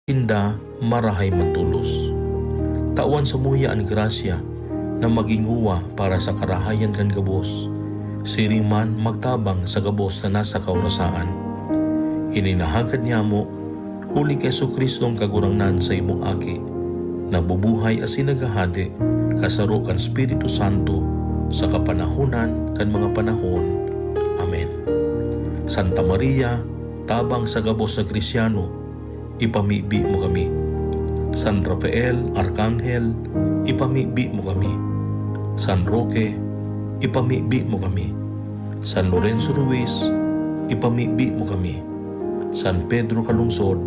Inda marahay matulos. Tawan sa muya ang grasya na maging huwa para sa karahayan kan gabos. Siring man magtabang sa gabos na nasa kaurasaan. Ininahagad niya mo, huli kay Kristong kagurangnan sa imong aki, nabubuhay asin nagahade, kasaro kan Espiritu Santo, sa kapanahunan kan mga panahon. Amen. Santa Maria, tabang sa gabos na Krisyano, ipamibi mo kami. San Rafael, Arkanghel, ipamibi mo kami. San Roque, ipamibi mo kami. San Lorenzo Ruiz, ipamibi mo kami. San Pedro Calungsod,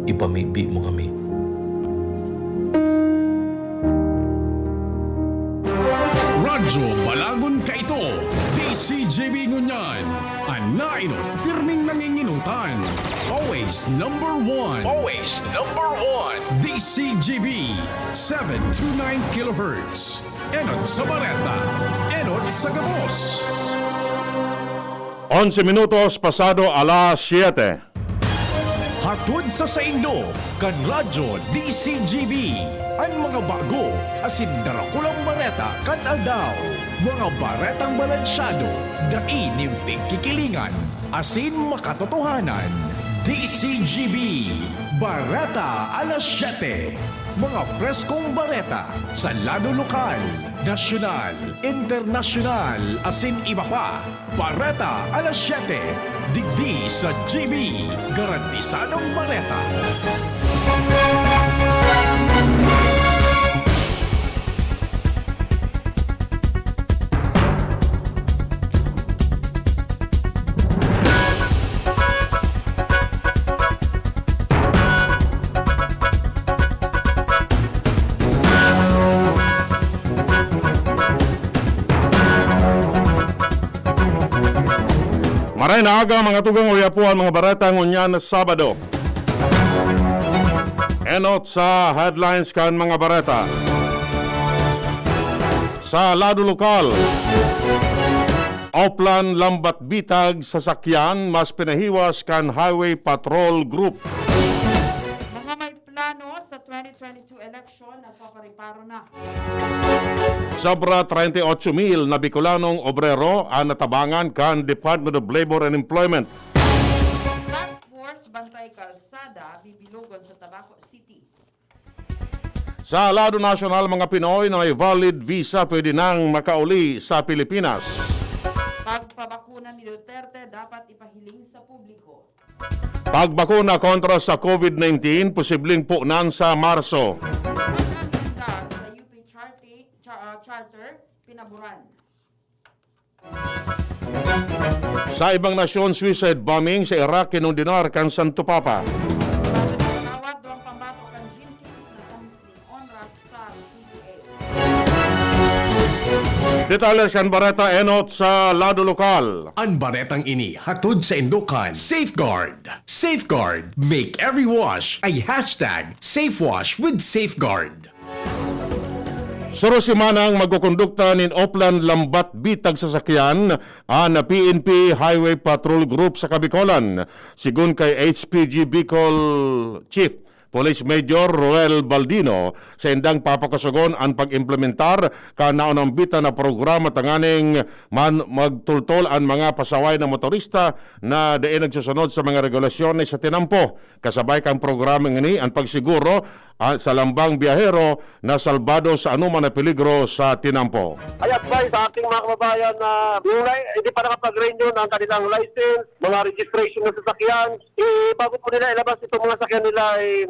ipamibi mo kami. Radyo Balagon ka ito, DCJB Ngunyan, anainot, pirming nanginginutan. Always number one. Always number one. DCJB, 729 kHz. Enot sa Bareta, enot sa Gabos. 11 minutos pasado alas 7. Hatod sa Saindo, kan Radyo DCGB. Ang mga bago, asin darakulang bareta kan aldaw. Mga baretang balansyado, dain yung pagkikilingan, asin makatotohanan. DCGB, Bareta alas 7. Mga preskong bareta sa lado lokal, nasyonal, internasyonal, asin iba pa. Bareta alas 7. Digdi sa GB, garantisadong bareta. Maray na aga mga tugang uyapuan mga bareta ngunyan na Sabado. Enot sa headlines kan mga bareta. Sa lado lokal, Oplan lambat bitag sasakyan mas pinahiwas kan Highway Patrol Group. Mga may plano sa 2022 election, nagpapariparo na. Sobra 38,000 na Bicolanong obrero ang natabangan kan Department of Labor and Employment. Task Force Bantay Kalsada, bibilugon sa Tabaco City. Sa lado nasyonal, mga Pinoy na may valid visa pwede nang makauli sa Pilipinas. Pagpabakuna ni Duterte, dapat ipahiling sa publiko. Pagbakuna kontra sa COVID-19, posibleng punan sa Marso. Pagkakita sa UP Charter, pinaburan. Sa ibang nasyon, suicide bombing sa Iraq kinundinar kan Santo Papa. Tawad doang pambato kan Jinjins na kaming onras sa PTA. Detalles kan Bareta enot sa lado lokal. Ang baretang ini hatod sa Indokan. Safeguard. Safeguard. Make every wash ay hashtag SafeWash with Safeguard. Surusimanang magkukondukta nin Oplan lambat bitag sasakyan ang PNP Highway Patrol Group sa Kabicolan. Sigun kay HPG Bicol Chief Police Major Roel Baldino, sa indang papakasugon ang pag-implementar kanaunang bita na programa tanganing magtultol ang mga pasaway na motorista na diin nagsusunod sa mga regulasyon sa tinampo. Kasabay kang programa ini ang pagsiguro sa lambang biyahero na salbado sa anuman na peligro sa tinampo. I advise sa ating mga kababayan na yung hindi pa nakapag-renew ng kanilang license, mga registration ng sasakyan, bago po nila ilabas itong mga sasakyan nila,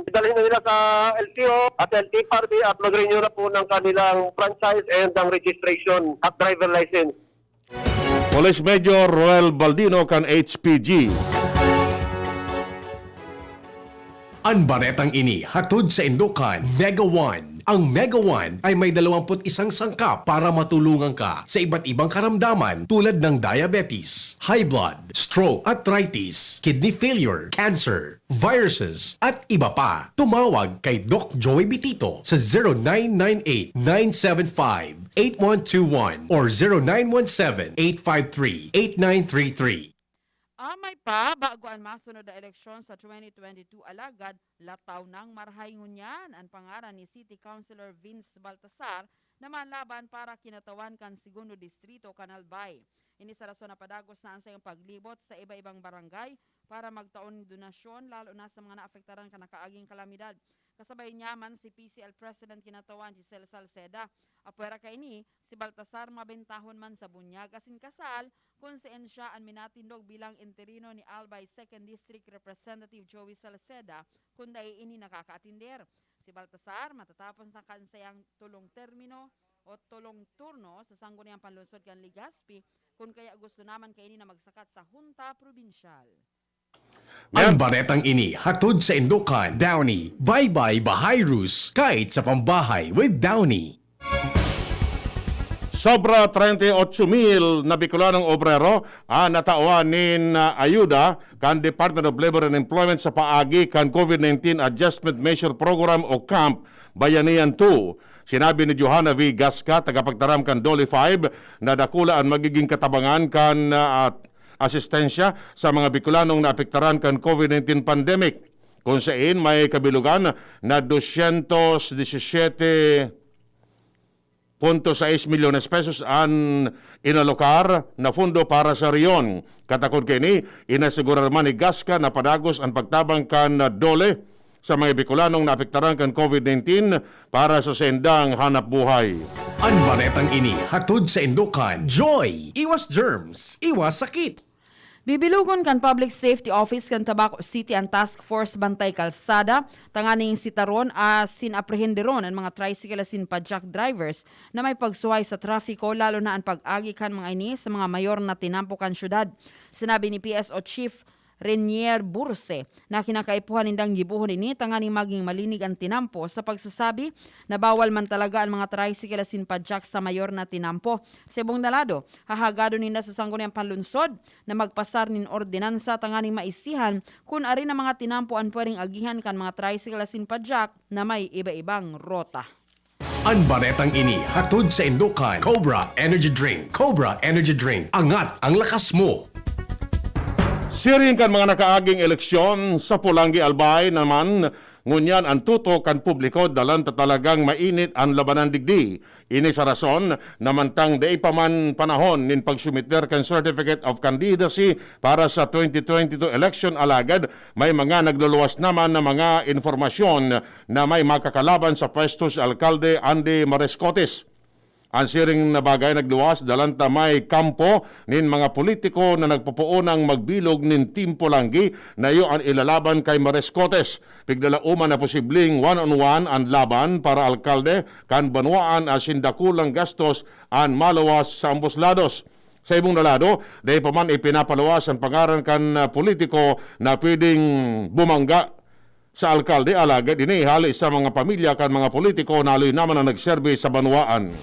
dalhin na nila sa LTO at LTFRB at mag-renew na po ng kanilang franchise and ang registration at driver license. Police Major Roel Baldino kan HPG. Ang baretang ini hatod sa Indokan Mega One. Ang Mega One ay may 21 sangkap para matulungan ka sa iba't ibang karamdaman tulad ng diabetes, high blood, stroke, arthritis, kidney failure, cancer, viruses, at iba pa. Tumawag kay Doc Joey Bitito sa 0998-975-8121 or 0917-853-8933. Amay pa, bago ang masunod na eleksyon sa 2022 alagad, lataw ng marhay ngunyan ang pangaran ni City Councilor Vince Baltasar na manlaban para kinatawan kan Segundo Distrito, Canalbay. Ini sa rason na padagos na ang sayang paglibot sa iba-ibang barangay para magtaon donasyon lalo na sa mga naapektaran ka nakaaging kalamidad. Kasabay niya man si PCL President kinatawan si Cel Salceda. Apwera kay ni, si Baltasar mabentahon man sa bunyag asin kasal kung siya ang minatindog bilang interino ni Albay 2nd District Representative Joey Salceda kung dahil ini nakakaatinder. Si Baltasar matatapos na kansayang tulong termino o tulong turno sa sangguniang panlunsod kan Legazpi kung kaya gusto naman kay ini na magsakat sa Junta Provincial. Ang baretang ini hatod sa Indokan, Downy. Bye-bye Bahay Rus, kahit sa pambahay with Downy. Sobra 38,000 na Bicolanong obrero ang natawan nin ayuda kan Department of Labor and Employment sa paagi kan COVID-19 Adjustment Measure Program o CAMP Bayanihan 2. Sinabi ni Johanna V. Gasca, tagapagtaram kan Dole 5, na dakula ang magiging katabangan kan asistensya sa mga Bicolanong naapektaran kan COVID-19 pandemic. Kung saan may kabilugan na 217.6 milyones pesos ang inalokar na fundo para sa riyon. Katakod kini, inasigura naman ni Gasca na padagos ang pagtabang kan Dole sa mga Bicolanong naapektaran kan COVID-19 para sa sendang hanap buhay. Ang baretang ini hatod sa Indokan, Joy. Iwas germs, iwas sakit. Bibilugon kan Public Safety Office kan Tabaco City ang Task Force Bantay Kalsada, tanganing sitaron asin aprehenderon ang mga tricycle asin padjak drivers na may pagsuway sa trafiko lalo na ang pag-agi kan mga ini sa mga mayor na tinampo kan syudad. Sinabi ni PSO Chief Renier Burse na kinakaipuhan nindang gibuhon ini tanganing maging malinig ang tinampo sa pagsasabi na bawal man talaga ang mga tricycle asin padjak sa mayor na tinampo. Sa ibong dalado, hahagado ninda sa sangguniang panlunsod na magpasar nin ordinansa tanganing maisihan kung ari na mga tinampo ang pwedeng agihan kan mga tricycle asin padjak na may iba-ibang rota. Ang baretang ini hatod sa Indokan, Cobra Energy Drink. Cobra Energy Drink, angat ang lakas mo. Siring kan mga nakaaging eleksyon sa Pulangi Albay naman, ngunyan ang tuto kan publiko dalan talagang mainit ang labanan digdi. Ini sa rason namantang day pa man panahon nin pagsumiter kan Certificate of Candidacy para sa 2022 election alagad, may mga nagluluwas naman na mga informasyon na may makakalaban sa pwesto si Alkalde Andy Marescotes. Ang siring na bagay nagluwas dalanta may kampo nin mga politiko na nagpupuunang magbilog nin Team Pulangi na iyo ang ilalaban kay Marescotes. Piglalauman na posibleng one-on-one ang laban para alkalde kan banwaan asin dakulang gastos ang malawas sa ambos lados. Sa ibong nalado, dahil pa man ipinapaluwas ang pangaran kan politiko na pwedeng bumangga sa alkalde alagad inihali sa mga pamilya kan mga politiko na aloy naman ang nagserbe sa banwaan.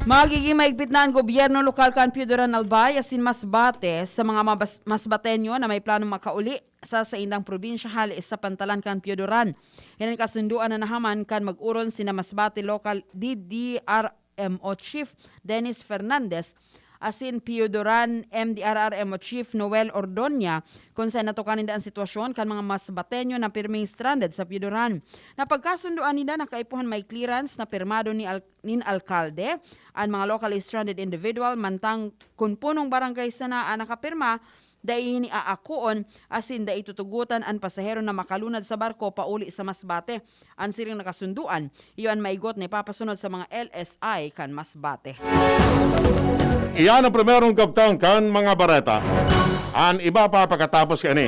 Magiging maigpit na ang gobyerno lokal kan Piudoran Albay asin Masbate sa mga Masbateño na may planong makauli sa indang probinsya hali sa pantalan kan Piudoran. Yan ang kasunduan na nahaman kan mag-uron sina Masbate Local DDRMO Chief Dennis Fernandez asin Piudoran MDRRMO Chief Noel Ordonia kung saan natukanin ang sitwasyon kan mga Masbateño na pirming stranded sa Piudoran. Napagkasunduan nila na kaipuhan may clearance na pirmado nin alkalde ang mga locally stranded individual mantang kung punong barangay sana nakapirma dahil ni aakuon asin dahil tutugutan ang pasahero na makalunad sa barko pauli sa Masbate. Ang siring nakasunduan, iyon maigot na ipapasunod sa mga LSI kan Masbate. Iyan ang primerong kaptang kan mga bareta. Ang iba pa pagkatapos kani.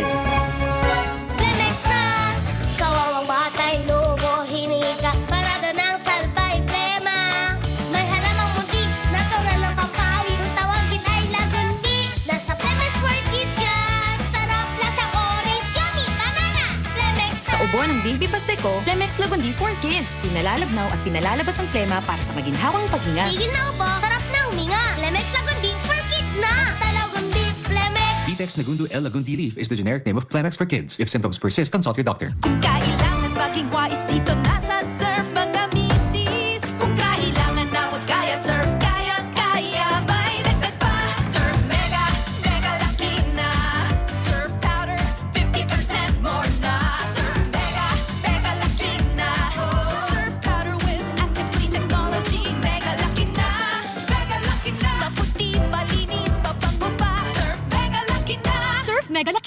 Lemex na! Kawawang batay, lubo, hinika, parada ng salbay, plema. May halamang muntik, natural ng pampawi, kung tawagin ay lagundi. Nasa Plemex for Kids yan, sarap lasang orange, yummy, banana. Plemex na! Sa ubo ng baby pasteco, Plemex Lagundi for Kids. Pinalalabnaw at pinalalabas ang plema para sa maginhawang paghinga. Tigil na ubo, sarap na huminga. Plemex Lagundi for Kids na! Basta Lagundi, Plemex! Vitex Nagundu L. Lagundi Leaf is the generic name of Plemex for kids. If symptoms persist, consult your doctor. Kung kailangan maging wais dito nasa surf mga misis. Kung kailangan na huwag kaya surf, kaya may dagdag pa. Surf mega, mega laki na.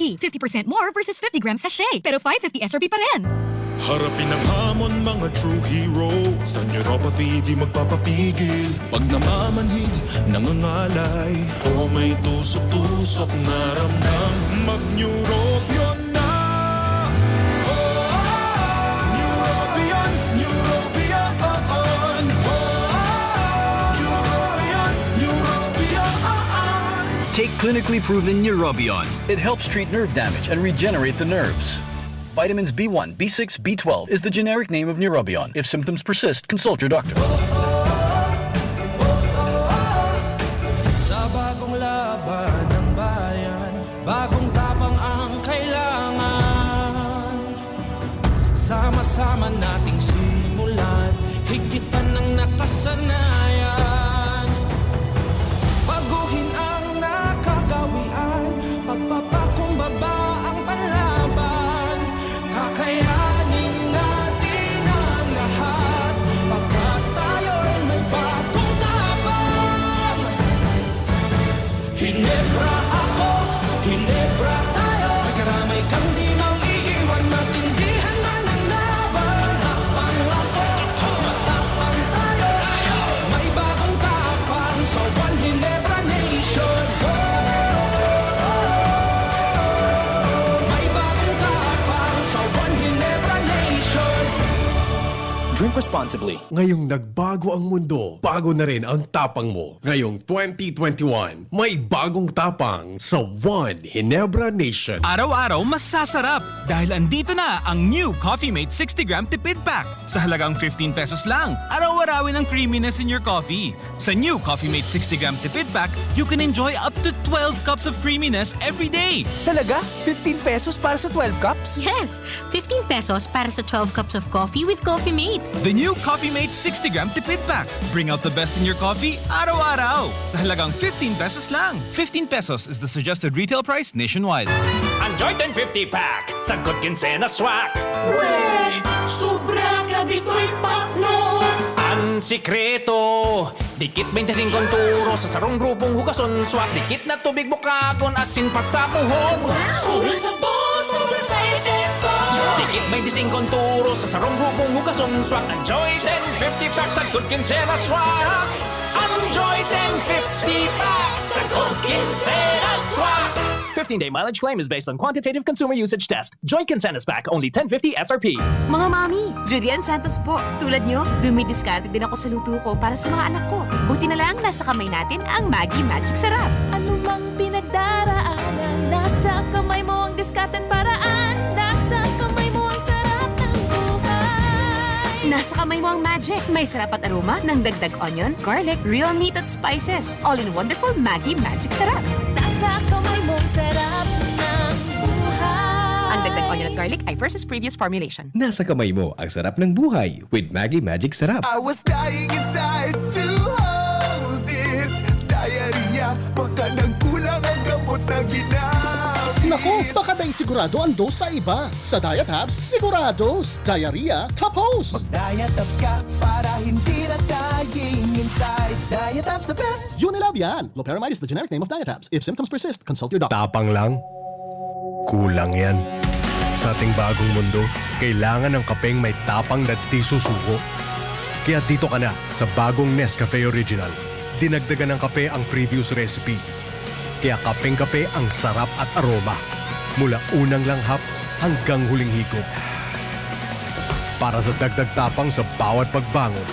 Malaki. 50% more versus 50 grams sachet. Pero 550 SRP pa rin. Harapin ang hamon, mga true hero. Sa neuropathy di magpapapigil. Pag namamanhid, nangangalay, o may tusok-tusok na ramdam, mag-neurobion na. Neurobion, neurobion. Neurobion, neurobion. Take clinically proven Neurobion. It helps treat nerve damage and regenerate the nerves. Vitamins B1, B6, B12 is the generic name of Neurobion. If symptoms persist, consult your doctor. Sa bagong laban ng bayan, bagong tapang ang kailangan. Sama-sama nating simulan, higitan ng nakasanayan. Baguhin ang nakagawian, pagpapakumbaba ang panlaban. Kakayanin natin ang lahat, pagkat tayo'y may bagong tapang. Hinebra ako, Hinebra tayo, may karamay kang di maiiwan, matindihan man ang laban. Tapang ako, matapang tayo, may bagong tapang sa One Hinebra Nation. May bagong tapang sa One Hinebra Nation. Drink responsibly. Ngayong nagbago ang mundo, bago na rin ang tapang mo. Ngayong 2021, may bagong tapang sa One Hinebra Nation. Araw-araw mas sasarap dahil andito na ang new Coffee Mate 60-gram tipid pack. Sa halagang 15 pesos lang, araw-arawin ang creaminess in your coffee. Sa new Coffee Mate 60-gram tipid pack, you can enjoy up to 12 cups of creaminess every day. Talaga? 15 pesos para sa 12 cups? Yes, 15 pesos para sa 12 cups of coffee with Coffee Mate. The new Coffee Mate 60-gram tipid pack. Bring out the best in your coffee araw-araw. Sa halagang 15 pesos lang. 15 pesos is the suggested retail price nationwide. Enjoy 1050 pack, sagot kinsena swak. Weh, sobra grabe ko'y pakno. Ang sikreto, dikit 25 turo sa sarong grupong hugason swak. Dikit na tubig bukagon, asin pa sa puhon. Sobrang sabon, sobrang sa epekto. Dikit 25 turo sa sarong grupong hugason swak. Enjoy 1050 pack, sagot kinsena swak. Enjoy 1050 pack, sagot kinsena swak. 15-day mileage claim is based on quantitative consumer usage test. Joy Kinsenas Pack, only 1050 SRP. Mga mami, Julian Santos po. Tulad nyo, dumidiskarte din ako sa luto ko para sa mga anak ko. Buti na lang nasa kamay natin ang Maggi Magic Sarap. Ano mang pinagdaraanan, nasa kamay mo ang diskarten paraan. Nasa kamay mo ang sarap ng buhay. Nasa kamay mo ang magic. May sarap at aroma ng dagdag onion, garlic, real meat at spices. All in wonderful Maggi Magic Sarap. Nasa kamay mo ang sarap ng buhay. Ang dagdag onion at garlic ay versus previous formulation. Nasa kamay mo ang sarap ng buhay with Maggi Magic Sarap. I was dying inside to hold it. Diarrhea, baka nagkulang ang gamot na ginamit. Naku, baka dahil sigurado ang dose sa iba. Sa Diet Hubs, sigurados. Diarrhea, tapos. Mag-diet ups ka para hindi na dying inside. Diet ups the best. Unilab yan. Loperamide is the generic name of Diet Hubs. If symptoms persist, consult your doctor. Tapang lang? Kulang yan. Sa ating bagong mundo, kailangan ng kapeng may tapang na di susuko. Kaya dito ka na sa bagong Nescafe Original. Dinagdagan ng kape ang previous recipe. Kaya kapeng-kape ang sarap at aroma. Mula unang langhap hanggang huling higop. Para sa dagdag tapang sa bawat pagbangon,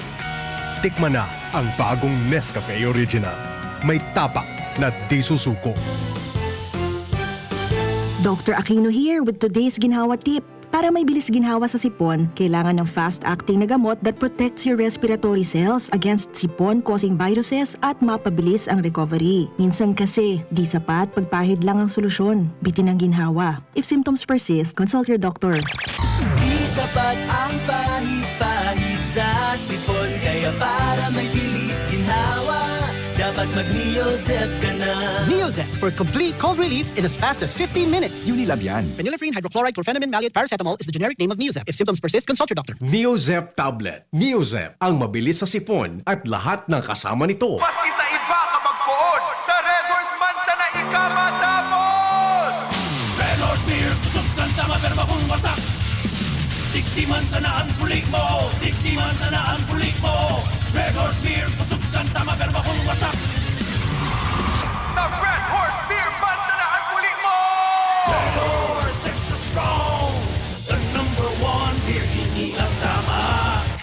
tikman na ang bagong Nescafe Original. May tapak na di susuko. Dr. Aquino here with today's ginhawa tip. Para may bilis ginhawa sa sipon, kailangan ng fast-acting na gamot that protects your respiratory cells against sipon-causing viruses at mapabilis ang recovery. Minsan kasi, di sapat pagpahid lang ang solusyon. Bitin ang ginhawa. If symptoms persist, consult your doctor. Di sapat ang pahid-pahid sa sipon. Kaya para may bilis ginhawa, dapat mag-Neozep ka na. Neozep for complete cold relief in as fast as 15 minutes. Unilab yan. Phenylephrine, hydrochloride, chlorpheniramine, maleate, paracetamol is the generic name of Neozep. If symptoms persist, consult your doctor. Neozep Tablet. Neozep, ang mabilis sa sipon at lahat ng kasama nito. Maski sa iba ka magpuon, sa Red Horse man sana ikamatapos! Red Tiktiman sana ang pulik mo, tiktiman sana ang pulik mo. Red Horse Beer, kusog kang tama pero bakong wasak. Sa Red Horse Beer, bansa na ang pulik mo! Red Horse, extra strong. The #1 beer, hindi ang tama.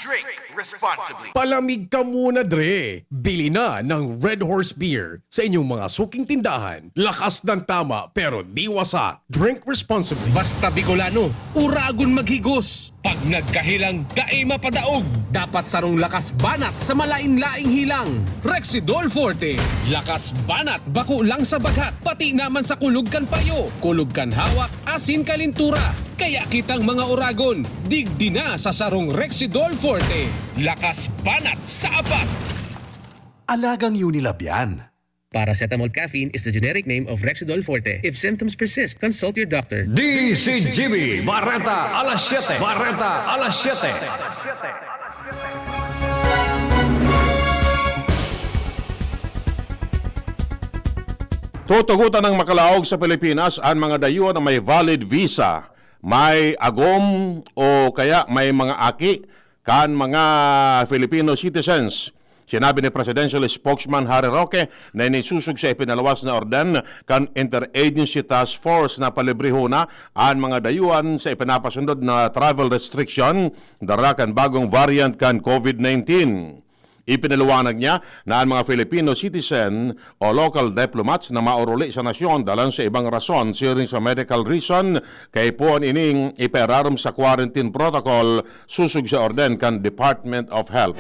Drink responsibly. Palamig ka muna, Dre. Bili na ng Red Horse Beer sa inyong mga suking tindahan. Lakas ng tama pero di wasak. Drink responsibly. Basta Bicolano, uragon maghigos. Pag nagkahilang, dae mapadaog. Dapat sarong lakas banat sa malain-laing hilang. Rexidol Forte. Lakas banat, bako lang sa bagat. Pati naman sa kulog kan payo. Kulog kan hawak, asin kalintura. Kaya kitang mga uragon, digdi na sa sarong Rexidol Forte. Lakas banat sa apat. Alagang Unilab yan. Paracetamol caffeine is the generic name of Rexidol Forte. If symptoms persist, consult your doctor. DCGB, Bareta, alas 7. Bareta, alas 7. Tutugutan ng makalaog sa Pilipinas ang mga dayuhan na may valid visa, may agom o kaya may mga aki kan mga Filipino citizens. Sinabi ni Presidential Spokesman Harry Roque na inisusog sa ipinalawas na orden kan Interagency Task Force na palibriho na ang mga dayuhan sa ipinapasundod na travel restriction dara kan bagong variant kan COVID-19. Ipinaliwanag niya na ang mga Filipino citizen o local diplomats na mauruli sa nasyon dalan sa ibang rason siring sa medical reason kay puan ining iperarom sa quarantine protocol susug sa orden kan Department of Health.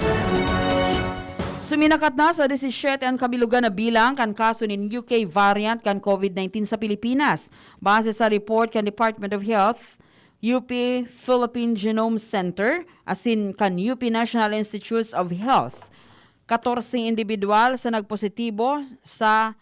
Suminakat na sa 17 ang kabilugan na bilang kan kaso ni UK variant kan COVID-19 sa Pilipinas. Base sa report kan Department of Health, UP Philippine Genome Center, asin kan UP National Institutes of Health. 14 individual sa nagpositibo sa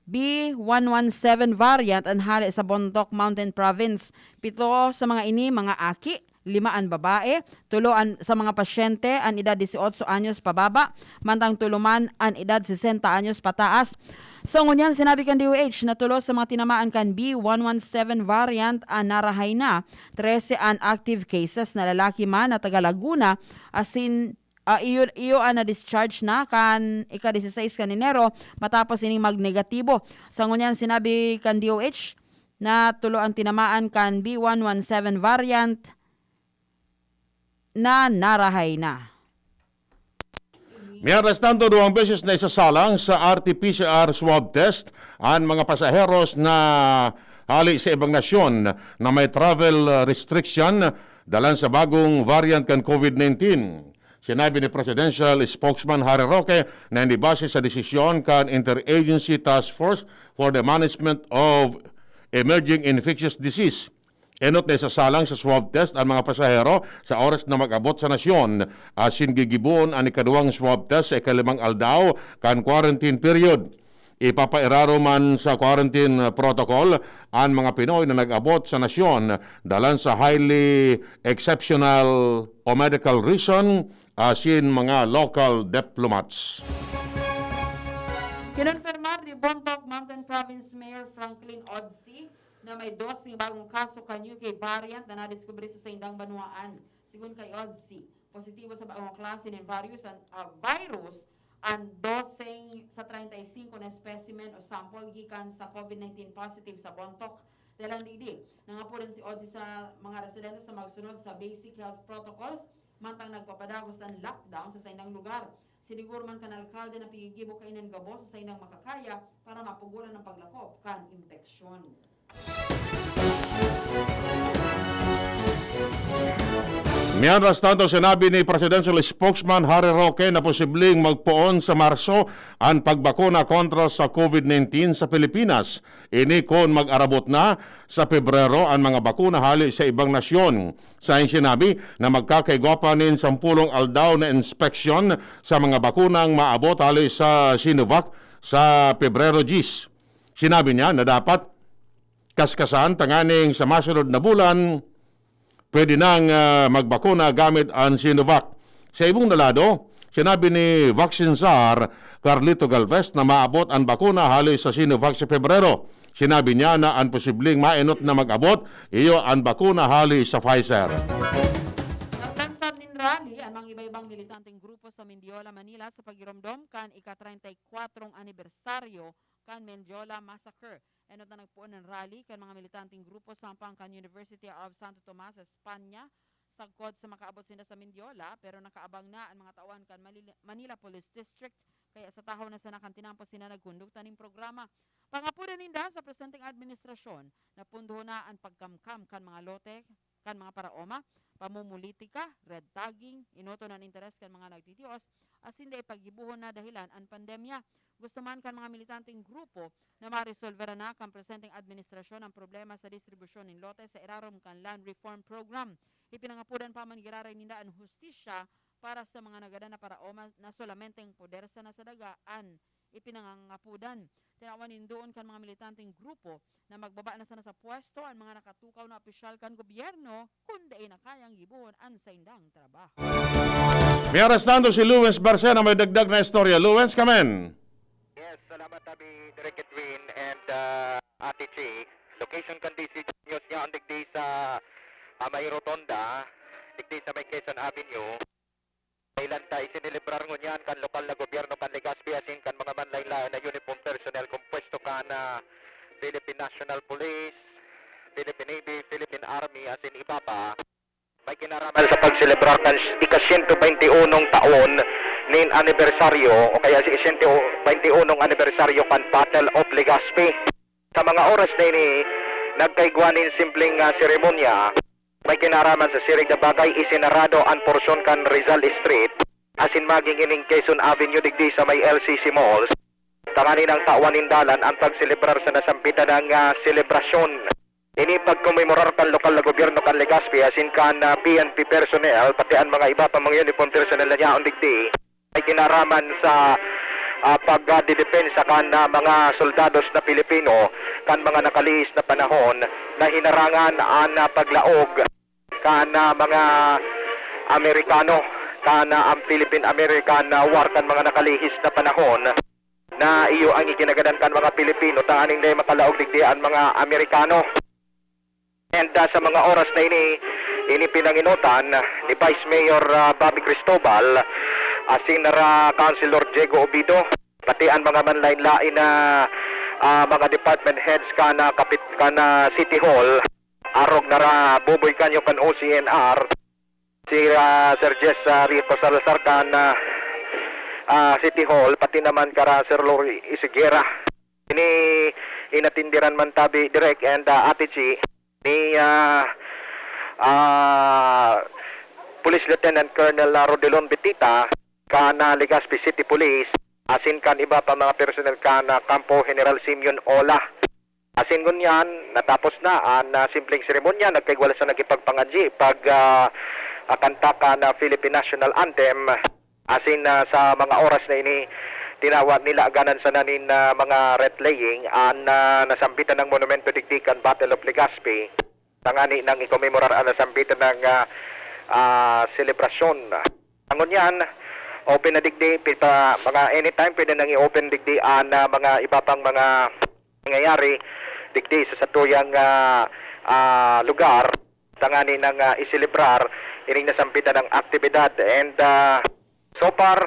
B117 variant ang hali sa Bontoc Mountain Province. 7 sa mga ini, mga aki, 5 ang babae, 3 sa mga pasyente ang edad 18 anyos pababa, mantang 3 man ang edad 60 anyos pataas. Sa ngunyan, sinabi kan DOH na 3 sa mga tinamaan kan B117 variant ang narahay na, 13 ang active cases na lalaki man na taga Laguna, asin iyo na discharge na kan ika-16 kan Enero matapos ining magnegatibo. Sa ngunyan, sinabi kan DOH na 3 ang tinamaan kan B117 variant na narahay na. May arestando 2 beses na isasalang sa RT-PCR swab test ang mga pasaheros na hali sa ibang nasyon na may travel restriction dalan sa bagong variant kan COVID-19. Sinabi ni Presidential Spokesman Harry Roque na hindi base sa desisyon kan Interagency Task Force for the Management of Emerging Infectious Disease. Enot na isasalang sa swab test ang mga pasahero sa oras na mag-abot sa nasyon. Asin gigibuon ang ikaduwang swab test sa ika-5 aldaw kan quarantine period. Ipapairaro man sa quarantine protocol ang mga Pinoy na nag-abot sa nasyon dalan sa highly exceptional o medical reason asin mga local diplomats. Kinonfirmar ni Bontoc Mountain Province Mayor Franklin Odsey na may 2 bagong kaso kan UK variant na nadiskubre sa Saindang Banuaan. Sigun kay Odsey, positibo sa bagong klase ng virus ang 12 sa 35 na specimen o sample gikan sa COVID-19 positive sa Bontoc. Dalang didi, nangapulan si Odsey sa mga residente sa magsunod sa basic health protocols mantang nagpapadagos ng lockdown sa saindang lugar. Siniguro man kan alkalde na pigigibo kainan gabo sa saindang makakaya para mapugulan ng paglakop kan impeksyon. Mientras tanto, sinabi ni Presidential Spokesman Harry Roque na posibleng magpoon sa Marso ang pagbakuna kontra sa COVID-19 sa Pilipinas. Ini kon mag-arabot na sa Pebrero ang mga bakuna hali sa ibang nasyon. Sa sinabi na magkakaigwapanin 10 aldaw na inspeksyon sa mga bakunang maabot hali sa Sinovac sa Pebrero 10. Sinabi niya na dapat kaskasan tanganing sa masunod na bulan pwede nang magbakuna gamit ang Sinovac. Sa ibong nalado, sinabi ni Vaccine Czar Carlito Galvez na maabot ang bakuna hali sa Sinovac sa Pebrero. Sinabi niya na ang posibleng mainot na mag-abot iyo ang bakuna hali sa Pfizer. Naglansad din rally ang mga iba-ibang militanteng grupo sa Mendiola, Manila sa pagiromdom kan ika-34 anibersaryo kan Mendiola Massacre. Enot na nagpuon ng rally kan mga militanteng grupo sa kan University of Santo Tomas, Espanya, sagkod sa makaabot sila sa Mendiola, pero nakaabang na ang mga tauhan kan Manila Police District, kaya sa tahaw na sa nakantinampo sila nagkundog taning programa. Pangapunan ninda sa presenteng administrasyon na punduho na ang pagkamkam kan mga lote, kan mga paraoma, pamumulitika, red tagging, inoto ng interes kan mga nagtitios, as hindi paggibuhon na dahilan ang pandemya. Gusto man kan mga militanteng grupo na ma-resolvera na kan presenteng administrasyon ang problema sa distribusyon ng lote sa irarom kan land reform program. Ipinangapudan pa man giraray ninda ang hustisya para sa mga nagada na paraoma na solamenteng poder sa nasadagaan. Ipinangangapudan. Tinawanin doon kan mga militanteng grupo na magbaba na sana sa pwesto ang mga nakatukaw na opisyal kan gobyerno kundi na kayang gibuhon ang sa indang trabaho. May arestando si Luis Barcena, may dagdag na istorya. Luis, kamen. Yes, salamat tabi Direk Edwin and Ate Chie. Location kan DC news niya ang digdi sa may rotonda, digdi sa may Quezon Avenue. Kailan tayo isinilibrar ngon yan kan lokal na gobyerno kan Legazpi asin kan mga manlaylay na uniform personnel kumpuesto ka na Philippine National Police, Philippine Navy, Philippine Army asin iba pa. May kinaraman sa pagselebrar kan ika-121 taon nin anibersaryo o kaya si 121 anibersaryo kan Battle of Legazpi. Sa mga oras na ini, nagkaigwanin simpleng seremonya. May kinaraman sa sirig na bagay isinarado ang porsyon kan Rizal Street asin maging ining Quezon Avenue digdi sa may LCC Malls. Tangani ng tawanin dalan ang pagselebrar sa nasampitan ng selebrasyon. Ini pagkumemorar kan lokal na gobyerno kan Legazpi asin kan PNP personnel pati ang mga iba pa mga uniform personnel na niyaon digdi. May kinaraman sa pagdidepensa kan mga soldados na Pilipino kan mga nakalihis na panahon na hinarangan ang paglaog kan mga Amerikano kan ang Philippine-American War kan mga nakalihis na panahon na iyo ang iginagadan kan mga Pilipino taaning na makalaog digdi ang mga Amerikano. And sa mga oras na ini pinanginutan ni Vice Mayor Bobby Cristobal asin nara Councilor Diego Obido pati ang mga manlain-lain na mga department heads kana City Hall arog nara Buboy Canyo kan OCNR si Sir Jess Rico Salazar kan City Hall pati naman kara Sir Lori Isigera. Ini inatindiran man tabi Direk and Ate Chie ni Police Lieutenant Colonel Rodelon Betita kana Legazpi City Police asin kan iba pa mga personnel kana Campo General Simeon Ola. Asin ngunyan natapos na ang simpleng seremonya nagkaigwala sa nagipagpangadji pag kanta ka na Philippine National Anthem asin sa mga oras na ini tinawag nila aganan sa nanin mga red laying ang nasambitan ng monumento digdikan Battle of Legazpi tangani nang ikomemorar ang nasambitan ng selebrasyon. Angon yan, open na digdi, mga anytime pwede nang i-open digdi ang mga iba pang mga nangyayari digdi sa satuyang lugar tangani nang iselebrar ining nasambitan ng aktibidad and so far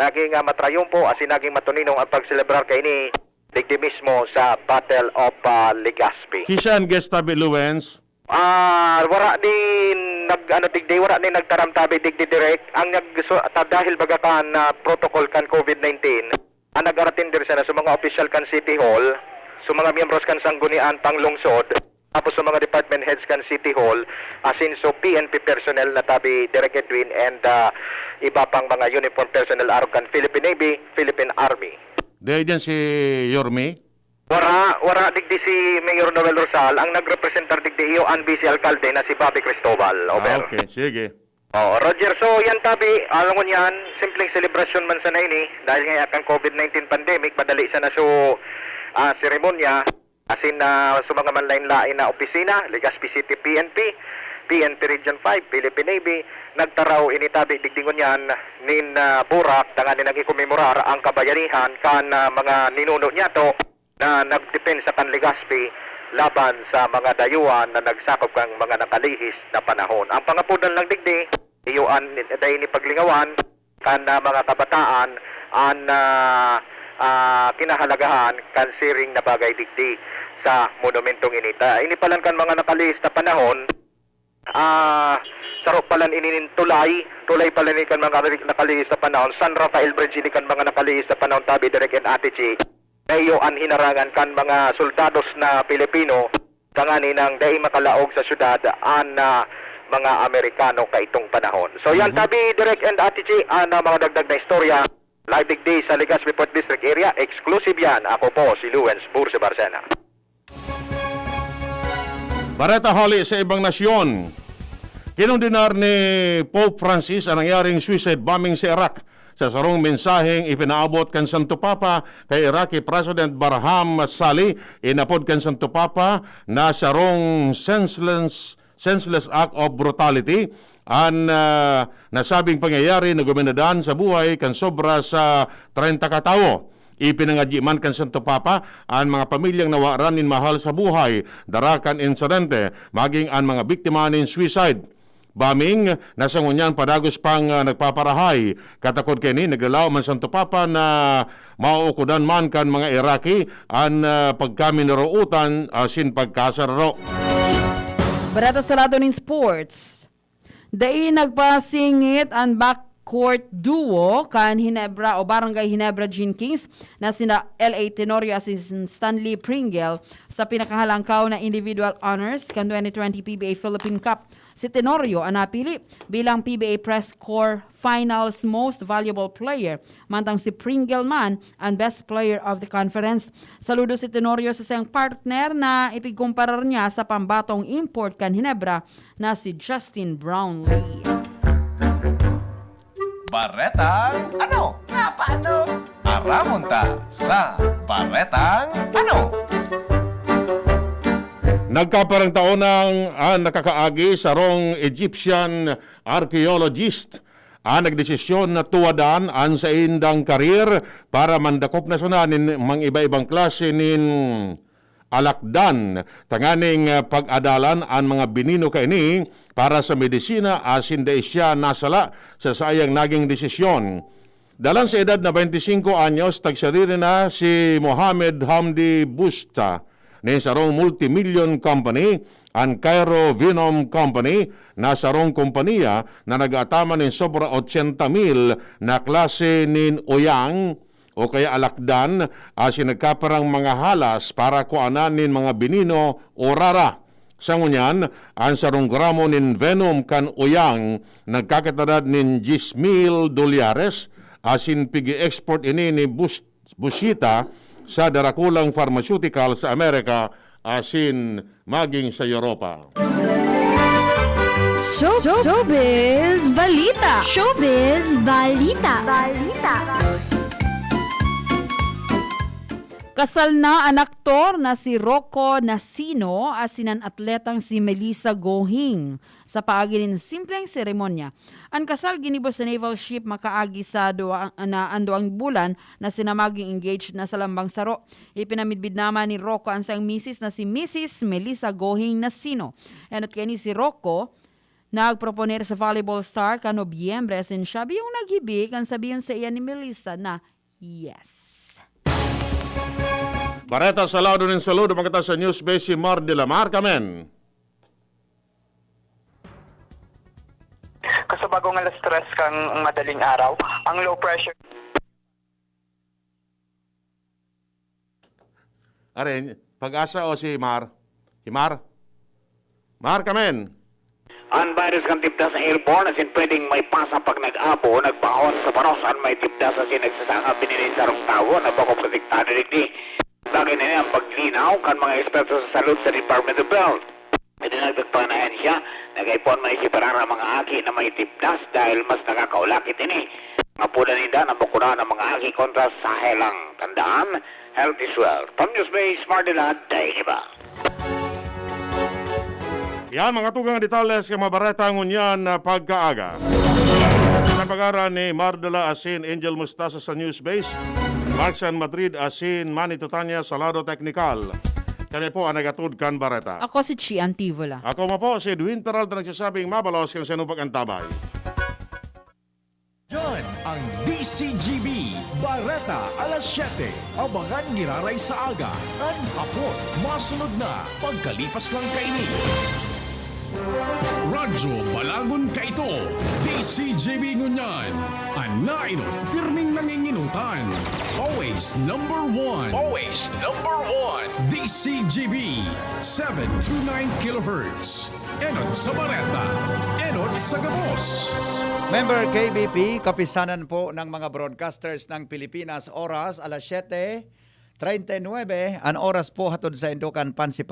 naging matrayumpo asin naging matuninong ang pagselebrar kay ini digdi mismo sa Battle of Legazpi. Kisan guest tabi Luwens. Wala din digdi wala din nagtaram-tabi digdi direct ang dahil baga kan protocol kan COVID-19 ang nagaratindir sana sa mga official kan City Hall sa mga miyembros kan sanggunian panglungsod tapos sa mga department heads kan City Hall asin so PNP personnel na tabi Direk Edwin and iba pang mga uniform personnel arog kan Philippine Navy, Philippine Army. Dahil dyan si Yorme? Wara digdi si Mayor Noel Rosal ang nagrepresentar digdi iyo ang vice alcalde na si Bobby Cristobal. Over. Okay, sige. Roger, so yan tabi, alam mo yan, simpleng celebration man sa na ini dahil nga ang COVID-19 pandemic, madali sa na so seremonya asin sa mga manlain-lain na opisina, Legazpi City PNP, PNP Region 5, Philippine Navy, nagtaraw initabi digdingon yan nin Burak, tanganin nang ikumemorar ang kabayanihan kan mga ninuno niya to na nagdepensa kan Legazpi laban sa mga dayuhan na nagsakop kang mga nakalihis na panahon. Ang pangapunan lang digdi, iyuan dahil ni paglingawan kan mga kabataan ang kinahalagahan kan siring na bagay digdi sa monumentong inita. Ini palan kan mga nakalihis na panahon, sarok palan ininin tulay palan ini kan mga nakalihis na panahon, San Rafael Bridge ini kan mga nakalihis na panahon, tabi direk and atici. Dayo an hinarangan kan mga soldados na Pilipino kangani nang dahil makalaog sa syudad an mga Amerikano kaitong panahon. So yan tabi direct and atici ang mga dagdag na istorya. Live digdi sa Legazpi Port District area. Exclusive yan. Ako po si Luens Burse Barcena. Bareta holi sa ibang nasyon. Kinundinar ni Pope Francis ang nangyaring suicide bombing sa Iraq. Sa sarong mensaheng ipinaabot kan Santo Papa kay Iraqi President Barham Salih, inapod kan Santo Papa na sarong senseless act of brutality ang nasabing pangyayari na guminadan sa buhay kan sobra sa 30 katawo. Ipinangadyi man kan Santo Papa ang mga pamilyang nawaran nin mahal sa buhay darakan insidente maging ang mga biktima nin suicide bombing. Nasangunyan padagos pang nagpaparahay katakod kini naglalaw man Santo Papa na mauukudan man kan mga Iraqi ang pagkaminaruutan asin pagkasararo. Bareta sa lado ng sports. Dai nagpasingit ang backcourt duo kan Hinebra o Barangay Hinebra Gene Kings na sina L.A. Tenorio at Stanley Pringle sa pinakahalangkaw na individual honors kan 2020 PBA Philippine Cup. Si Tenorio ang napili bilang PBA Press Corps Finals Most Valuable Player, mantang si Pringle man ang Best Player of the Conference. Saludo si Tenorio sa siyang partner na ipigkumparar niya sa pambatong import kan Hinebra na si Justin Brownlee. Baretang ano? Paano? Aramonta sa Baretang ano? Nagkaparang taon ng nakakaagi sarong Egyptian archaeologist ang nagdesisyon na tuwadan ang sa indang karir para mandakop na sunanin mga iba-ibang klase nin alakdan tanganing pag-adalan ang mga binino kaini para sa medisina asin da siya nasala sa sayang naging desisyon. Dalan sa edad na 25 anyos, tagsarili na si Mohamed Hamdi Busta ni sarong multimillion company, ang Cairo Venom Company, na sarong kompanya na nag-ataman ng sobra 80,000 na klase nin uyang o kaya alakdan asin nagkaparang mga halas para kuanan nin mga binino o rara. Sa ngunyan, ang sarong gramo nin venom kan uyang nagkakatadad nin $10,000 asin pigi-export ini ni Busita sa darakulang pharmaceutical sa Amerika asin maging sa Europa. Showbiz Balita! Showbiz Balita! Kasal na ang aktor na si Rocco Nasino asin ang atletang si Melissa Gohing sa paagi ng simpleng seremonya. Ang kasal ginibos sa naval ship makaagi sa andoang bulan na sinamaging engaged na sa lambang saro. Ipinamidbid naman ni Rocco ang sang misis na si Mrs. Melissa Gohing Nasino. Enot kani si Rocco nagproponer sa volleyball star ka Nobyembre asin siya biyong naghibig ang sabihin sa iya ni Melissa na yes. Bareta sa lado ng saludo magkata sa news base si Mar de la Mar Kamen. Kasabagong alas stress kang madaling araw, ang low pressure. Are, pag-asa o si Mar? Si Mar? Mar Kamen. Ang virus kang tipdas sa airborne asin pwedeng may pasa pag nag-apo, nagbahon sa panos, ang may tipdas asin nagsasanga pininin sarong tawo na bakop kasiktado digdi. Bagay na niya ang paglinaw kan mga eksperto sa salud sa Department of Health. Idinagdagpanayan siya, nagaipon man si parara mga aki na may tipdas dahil mas nakakaulakit ini. Mga pula nida na bakuna ng mga aki kontra sa helang. Tandaan, health is wealth. From News Base, Mardila, Daini ba? Yan mga tugang detalles kay Bareta ngunyan na pagkaaga. Sa pag-ara ni Mardala Asin Angel Mustasa sa News Base. Marcian Madrid asin Manny Tutanya sa lado teknikal. Kami po ang nagatudkan Bareta. Ako si Chie Antivola. Ako mo po si Edwin Peralta nagsasabing mabalos kang sinubag ang tabay. Yan ang DCGB Bareta alas 7. Abangan giraray sa aga. Ang hapon, masunod na pagkalipas lang kaini. Radyo Balagon ka ito. DCGB ngunyan. Anainot, pirming nanginginutan. Always number one. Always number one. DCGB 729 kHz. Enot sa Bareta. Enot sa Gabos. Member KBP, kapisanan po ng mga broadcasters ng Pilipinas, oras alas 7:39, ang oras po hatod sa Indukan Pansipa.